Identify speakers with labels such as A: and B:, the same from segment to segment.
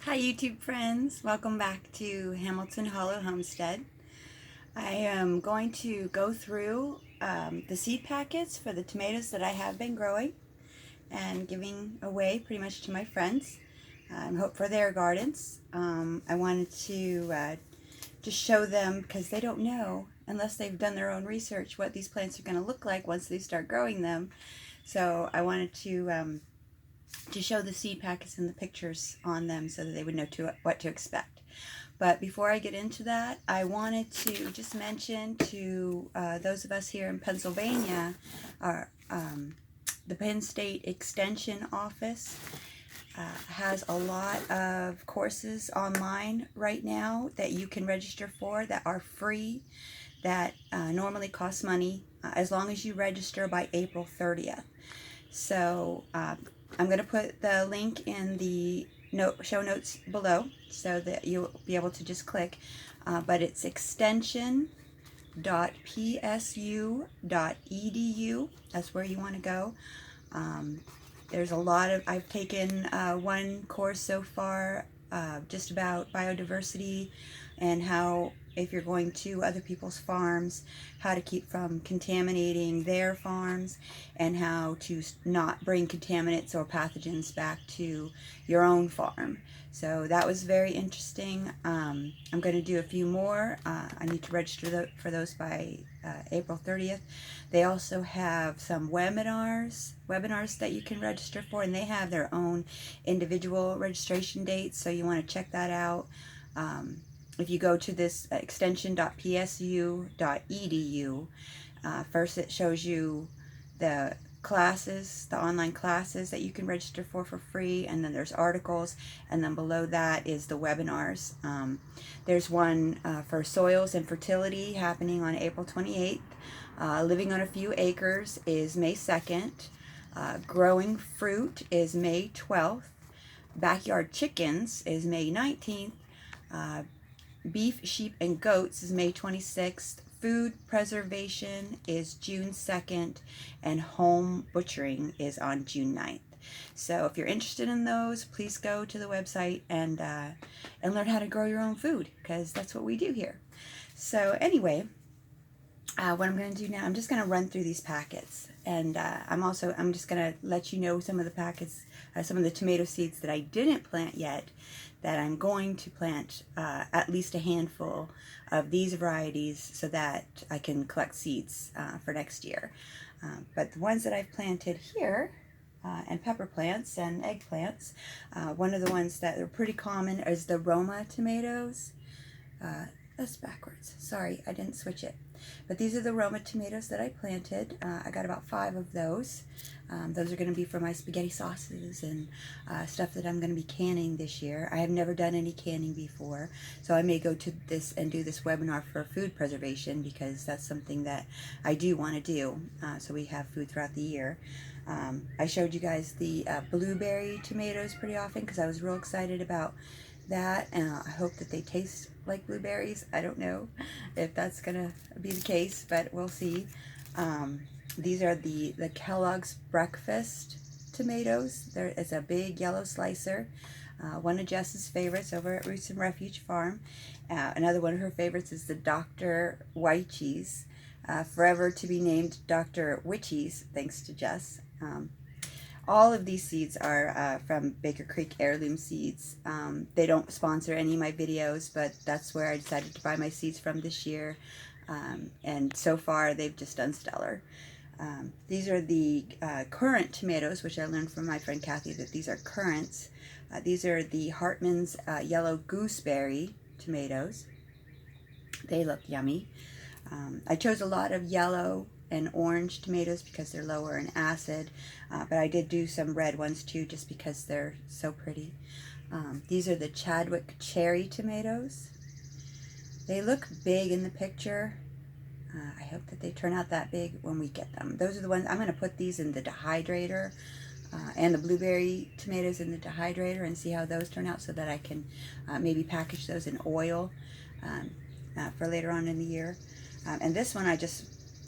A: Hi YouTube friends, welcome back to Hamilton Hollow Homestead. I am going to go through the seed packets for the tomatoes that I have been growing and giving away pretty much to my friends. Hope for their gardens. I wanted to just show them, because they don't know unless they've done their own research, what these plants are going to look like once they start growing them. So I wanted to show the seed packets and the pictures on them so that they would know what to expect. But before I get into that, I wanted to just mention to those of us here in Pennsylvania, the Penn State Extension Office has a lot of courses online right now that you can register for that are free, that normally cost money, as long as you register by April 30th. So I'm going to put the link in the show notes below so that you'll be able to just click. But it's extension.psu.edu. That's where you want to go. There's a lot of, I've taken one course so far just about biodiversity and how, if you're going to other people's farms, how to keep from contaminating their farms and how to not bring contaminants or pathogens back to your own farm. So that was very interesting. I'm going to do a few more. I need to register for those by April 30th. They also have some webinars that you can register for, and they have their own individual registration dates, so you want to check that out. If you go to this extension.psu.edu, first it shows you the classes, the online classes that you can register for free, and then there's articles, and then below that is the webinars. There's one for soils and fertility happening on April 28th. Living on a few acres is May 2nd. Growing fruit is May 12th. Backyard chickens is May 19th. Beef, sheep, and goats is May 26th. Food preservation is June 2nd. And home butchering is on June 9th. So if you're interested in those, please go to the website and learn how to grow your own food, because that's what we do here. So anyway, what I'm going to do now, I'm just going to run through these packets, and I'm just going to let you know some of the packets, some of the tomato seeds that I didn't plant yet, that I'm going to plant at least a handful of these varieties so that I can collect seeds for next year. But the ones that I've planted here, and pepper plants and eggplants, one of the ones that are pretty common is the Roma tomatoes. That's backwards. Sorry, I didn't switch it. But these are the Roma tomatoes that I planted. I got about 5 of those. Those are going to be for my spaghetti sauces and stuff that I'm going to be canning this year. I have never done any canning before, so I may go to this and do this webinar for food preservation, because that's something that I do want to do, so we have food throughout the year. I showed you guys the blueberry tomatoes pretty often because I was real excited about that, and I hope that they taste like blueberries. I don't know if that's gonna be the case, but we'll see. These are the Kellogg's breakfast tomatoes. It's a big yellow slicer. One of Jess's favorites over at Roots and Refuge Farm. Another one of her favorites is the Dr. Wychees. Forever to be named Dr. Witchies, thanks to Jess. All of these seeds are from Baker Creek Heirloom Seeds. They don't sponsor any of my videos, but that's where I decided to buy my seeds from this year. And so far, they've just done stellar. These are the currant tomatoes, which I learned from my friend Kathy that these are currants. These are the Hartman's yellow gooseberry tomatoes. They look yummy. I chose a lot of yellow and orange tomatoes because they're lower in acid, but I did do some red ones too, just because they're so pretty. These are the Chadwick cherry tomatoes. They look big in the picture. I hope that they turn out that big when we get them. Those are the ones, I'm going to put these in the dehydrator, and the blueberry tomatoes in the dehydrator, and see how those turn out so that I can maybe package those in oil for later on in the year. And this one,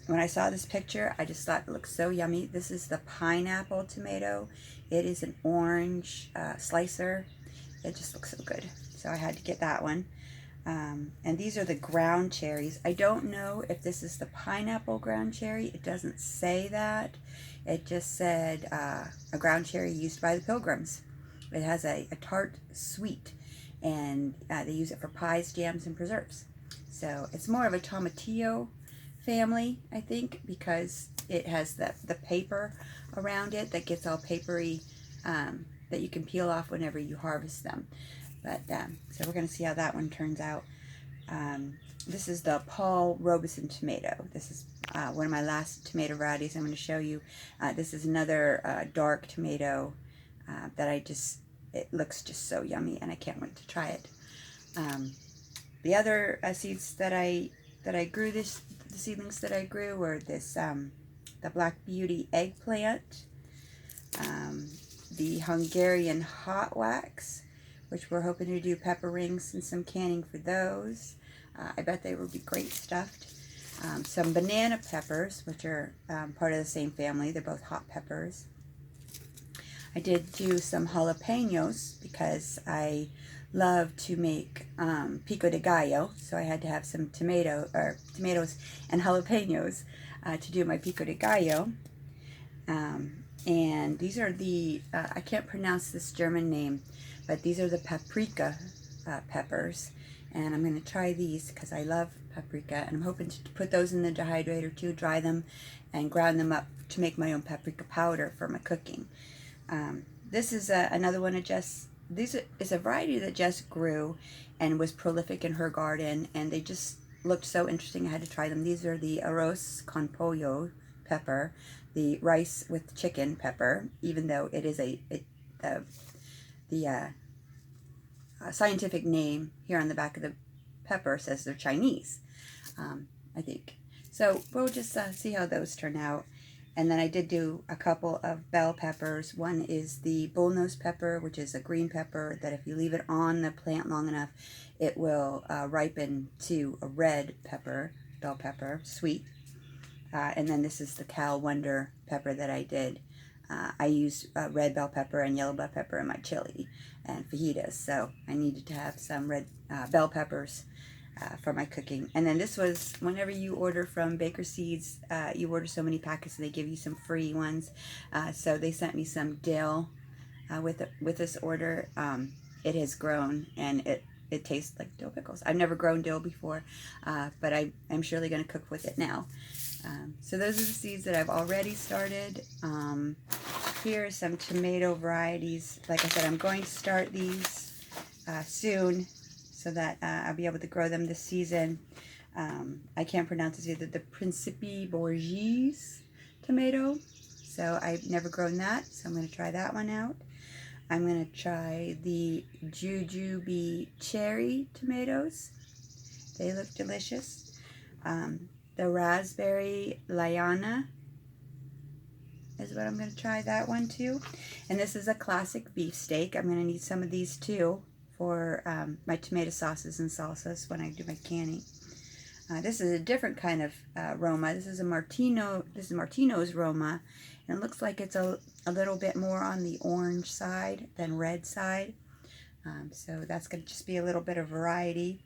A: when I saw this picture, I just thought it looked so yummy. This is the pineapple tomato. It is an orange slicer. it just looks so good. So I had to get that one. And these are the ground cherries. I don't know if this is the pineapple ground cherry. It doesn't say that. It just said a ground cherry used by the Pilgrims. It has a tart sweet, and they use it for pies, jams, and preserves. So it's more of a tomatillo family, I think, because it has the paper around it that gets all papery, that you can peel off whenever you harvest them. But so we're going to see how that one turns out. This is the Paul Robeson tomato. This is one of my last tomato varieties I'm going to show you. This is another dark tomato that it looks just so yummy, and I can't wait to try it. The other seeds that I grew, the seedlings that I grew were this the Black Beauty eggplant, the Hungarian hot wax, which we're hoping to do pepper rings and some canning for those. I bet they would be great stuffed. Some banana peppers, which are part of the same family. They're both hot peppers. I did do some jalapenos because I love to make pico de gallo, so I had to have some tomatoes and jalapenos to do my pico de gallo. And these are the, I can't pronounce this German name, but these are the paprika peppers. And I'm going to try these because I love paprika, and I'm hoping to put those in the dehydrator too, dry them, and ground them up to make my own paprika powder for my cooking. This is another one of Jess. This is a variety that Jess grew and was prolific in her garden, and they just looked so interesting. I had to try them. These are the arroz con pollo pepper, the rice with chicken pepper, even though it is the scientific name here on the back of the pepper says they're Chinese, I think. So we'll just see how those turn out. And then I did do a couple of bell peppers. One is the bullnose pepper, which is a green pepper that if you leave it on the plant long enough, it will ripen to a red pepper, bell pepper, sweet. And then this is the Cal Wonder pepper that I did. I used red bell pepper and yellow bell pepper in my chili and fajitas, so I needed to have some red bell peppers for my cooking. And then this was, whenever you order from Baker Seeds, you order so many packets and they give you some free ones. So they sent me some dill with this order. It has grown, and it tastes like dill pickles. I've never grown dill before, but I'm surely going to cook with it now. So those are the seeds that I've already started. Here are some tomato varieties. Like I said, I'm going to start these soon so that I'll be able to grow them this season. I can't pronounce this either. The Principe Borghese tomato. So I've never grown that, so I'm going to try that one out. I'm going to try the Jujube cherry tomatoes. They look delicious. The raspberry Liana is what I'm going to try, that one too. And this is a classic beefsteak. I'm going to need some of these too for my tomato sauces and salsas when I do my canning. This is a different kind of Roma. This is a Martino. This is Martino's Roma, and it looks like it's a little bit more on the orange side than red side. So that's going to just be a little bit of variety.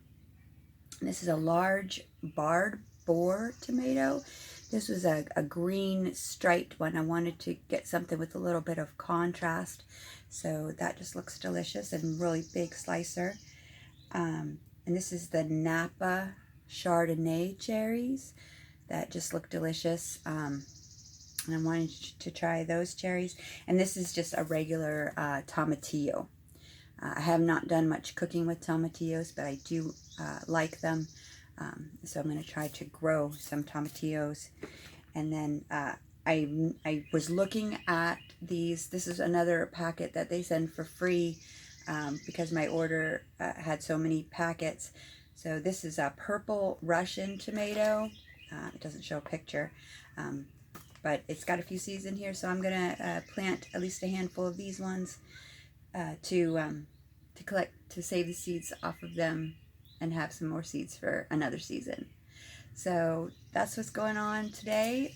A: And this is a large barred boar tomato. This was a green striped one. I wanted to get something with a little bit of contrast, so that just looks delicious and really big slicer. And this is the Napa Chardonnay cherries that just look delicious. And I wanted to try those cherries. And this is just a regular tomatillo. I have not done much cooking with tomatillos, but I do like them. So I'm going to try to grow some tomatillos. And then I was looking at these. This is another packet that they send for free because my order had so many packets. So this is a purple Russian tomato. It doesn't show a picture, but it's got a few seeds in here. So I'm going to plant at least a handful of these ones to save the seeds off of them and have some more seeds for another season. So that's what's going on today.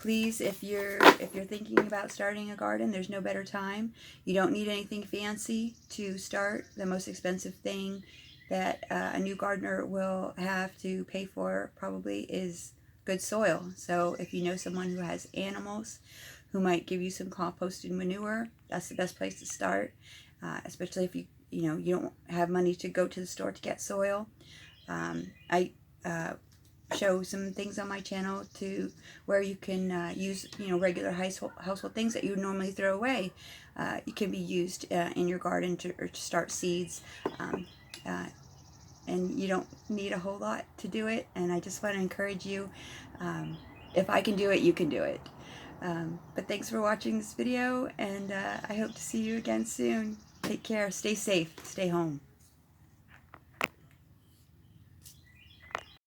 A: please, if you're thinking about starting a garden, there's no better time. You don't need anything fancy to start. The most expensive thing that a new gardener will have to pay for probably is good soil. So if you know someone who has animals who might give you some composted manure, that's the best place to start, especially if you don't have money to go to the store to get soil. I show some things on my channel to where you can use regular household things that you would normally throw away. It can be used in your garden to start seeds, and you don't need a whole lot to do it. And I just want to encourage you, if I can do it, you can do it. But thanks for watching this video, and I hope to see you again soon. Take care, stay safe, stay home.